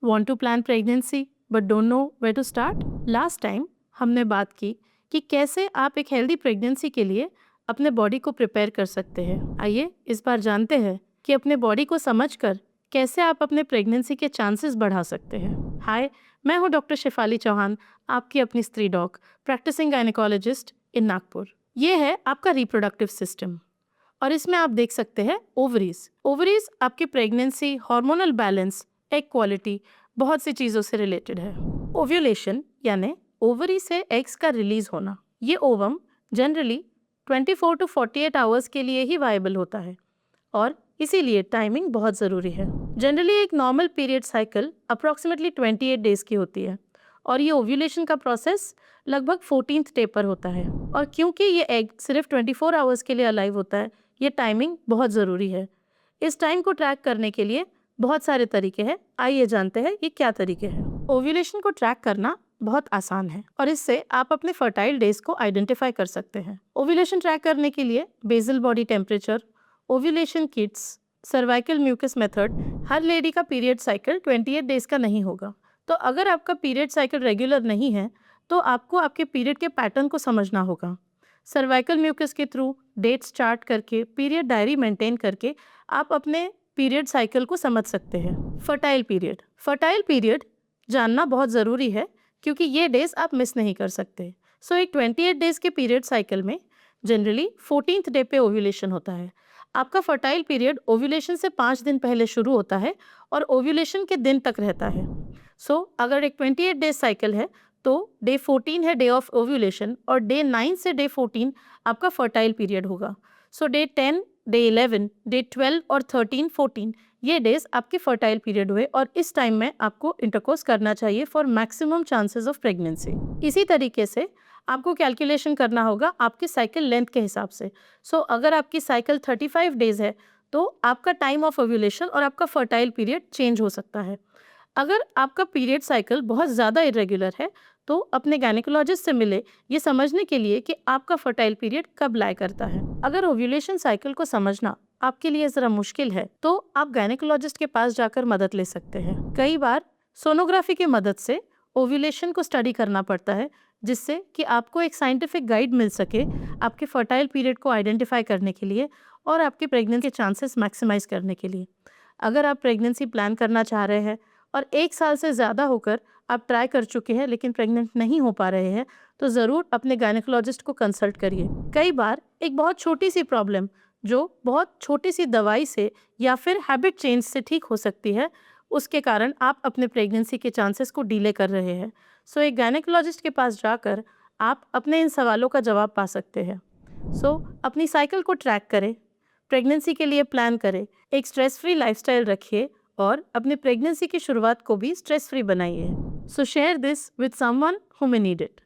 Want to plan pregnancy but don't know where to start? Last time हमने बात की कि कैसे आप एक हेल्दी प्रेगनेंसी के लिए अपने बॉडी को प्रिपेयर कर सकते हैं। आइए इस बार जानते हैं कि अपने बॉडी को समझकर कैसे आप अपने प्रेगनेंसी के चांसेस बढ़ा सकते हैं। हाय, मैं हूँ डॉक्टर शेफाली चौहान, आपकी अपनी स्त्री डॉक, प्रैक्टिसिंग गायनेकोलॉजिस्ट इन नागपुर। ये है आपका रिप्रोडक्टिव सिस्टम और इसमें आप देख सकते हैं ओवरीज। ओवरीज आपकी pregnancy, hormonal balance, egg quality, बहुत सी चीज़ों से रिलेटेड है। ओव्यूलेशन यानी ओवरी से एग्स का रिलीज होना। ये ओवम जनरली 24 to 48 आवर्स के लिए ही वायबल होता है और इसीलिए टाइमिंग बहुत ज़रूरी है। जनरली एक normal period cycle approximately 28 days की होती है और ये ओव्यूलेशन का प्रोसेस लगभग 14th डे पर होता है। और क्योंकि ये एग सिर्फ 24 आवर्स के लिए अलाइव होता है, ये टाइमिंग बहुत ज़रूरी है। इस टाइम को ट्रैक करने के लिए बहुत सारे तरीके हैं। आइए जानते हैं ये क्या तरीके हैं। ओव्यूलेशन को ट्रैक करना बहुत आसान है और इससे आप अपने फर्टाइल डेज को आइडेंटिफाई कर सकते हैं। ओव्यूलेशन ट्रैक करने के लिए basal body temperature, ovulation kits, cervical mucus method. हर लेडी का पीरियड साइकिल 28 डेज का नहीं होगा, तो अगर आपका पीरियड साइकिल रेगुलर नहीं है तो आपको आपके पीरियड के पैटर्न को समझना होगा। सर्वाइकल म्यूकस के थ्रू डेट्स चार्ट करके, पीरियड डायरी मेंटेन करके आप अपने पीरियड साइकिल को समझ सकते हैं। फर्टाइल पीरियड जानना बहुत ज़रूरी है क्योंकि ये डेज आप मिस नहीं कर सकते। सो एक 28 डेज के पीरियड साइकिल में जनरली 14th डे पे ओव्यूलेशन होता है। आपका फर्टाइल पीरियड ओव्यूलेशन से 5 दिन पहले शुरू होता है और ओव्यूलेशन के दिन तक रहता है। सो अगर एक 28 डेज साइकिल है तो डे 14 है डे ऑफ ओव्यूलेशन और डे 9 से डे 14 आपका फर्टाइल पीरियड होगा। सो डे 10, डे 11, डे 12 और 13, 14 ये डेज आपके फर्टाइल पीरियड हुए और इस टाइम में आपको इंटरकोर्स करना चाहिए for maximum chances of pregnancy. इसी तरीके से आपको कैलकुलेशन करना होगा आपके साइकिल लेंथ के हिसाब से। सो अगर आपकी साइकिल 35 डेज है तो आपका टाइम ऑफ ओव्यूलेशन और आपका फर्टाइल पीरियड चेंज हो सकता है। अगर आपका पीरियड साइकिल बहुत ज़्यादा इरेगुलर है तो अपने गायनेकोलॉजिस्ट से मिले ये समझने के लिए कि आपका फर्टाइल पीरियड कब लाई करता है। अगर ओव्यूलेशन साइकिल को समझना आपके लिए ज़रा मुश्किल है तो आप गायनेकोलॉजिस्ट के पास जाकर मदद ले सकते हैं। कई बार सोनोग्राफी की मदद से ओव्यूलेशन को स्टडी करना पड़ता है जिससे कि आपको एक साइंटिफिक गाइड मिल सके आपके फर्टाइल पीरियड को आइडेंटिफाई करने के लिए और आपकी प्रेगनेंसी के चांसेस मैक्सिमाइज करने के लिए। अगर आप प्रेगनेंसी प्लान करना चाह रहे हैं और 1 साल से ज़्यादा होकर आप ट्राई कर चुके हैं लेकिन प्रेग्नेंट नहीं हो पा रहे हैं तो ज़रूर अपने गायनेकोलॉजिस्ट को कंसल्ट करिए। कई बार एक बहुत छोटी सी प्रॉब्लम जो बहुत छोटी सी दवाई से या फिर हैबिट चेंज से ठीक हो सकती है, उसके कारण आप अपने प्रेगनेंसी के चांसेस को डिले कर रहे हैं। सो एक गायनेकोलॉजिस्ट के पास जाकर आप अपने इन सवालों का जवाब पा सकते हैं। सो अपनी साइकिल को ट्रैक करें, प्रेगनेंसी के लिए प्लान करें, एक स्ट्रेस फ्री लाइफस्टाइल रखिए और अपने प्रेगनेंसी की शुरुआत को भी स्ट्रेस फ्री बनाइए। सो share this with someone who may need it.